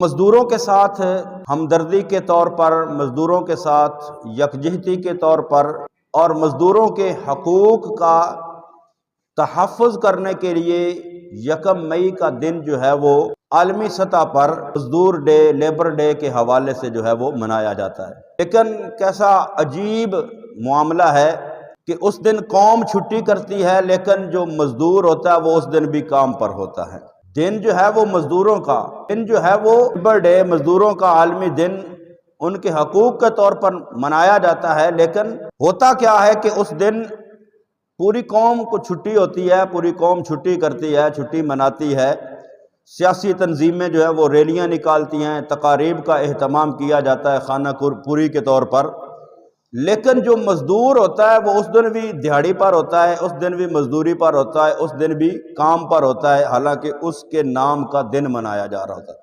مزدوروں کے ساتھ ہمدردی کے طور پر، مزدوروں کے ساتھ یکجہتی کے طور پر اور مزدوروں کے حقوق کا تحفظ کرنے کے لیے 1 مئی کا دن جو ہے وہ عالمی سطح پر مزدور ڈے، لیبر ڈے کے حوالے سے جو ہے وہ منایا جاتا ہے۔ لیکن کیسا عجیب معاملہ ہے کہ اس دن قوم چھٹی کرتی ہے لیکن جو مزدور ہوتا ہے وہ اس دن بھی کام پر ہوتا ہے۔ دن جو ہے وہ مزدوروں کا دن جو ہے وہ لیبر ڈے، مزدوروں کا عالمی دن ان کے حقوق کے طور پر منایا جاتا ہے، لیکن ہوتا کیا ہے کہ اس دن پوری قوم کو چھٹی ہوتی ہے، پوری قوم چھٹی کرتی ہے، چھٹی مناتی ہے۔ سیاسی تنظیمیں جو ہے وہ ریلیاں نکالتی ہیں، تقاریب کا اہتمام کیا جاتا ہے خانہ پوری کے طور پر، لیکن جو مزدور ہوتا ہے وہ اس دن بھی دیہڑی پر ہوتا ہے، اس دن بھی مزدوری پر ہوتا ہے، اس دن بھی کام پر ہوتا ہے، حالانکہ اس کے نام کا دن منایا جا رہا ہوتا ہے۔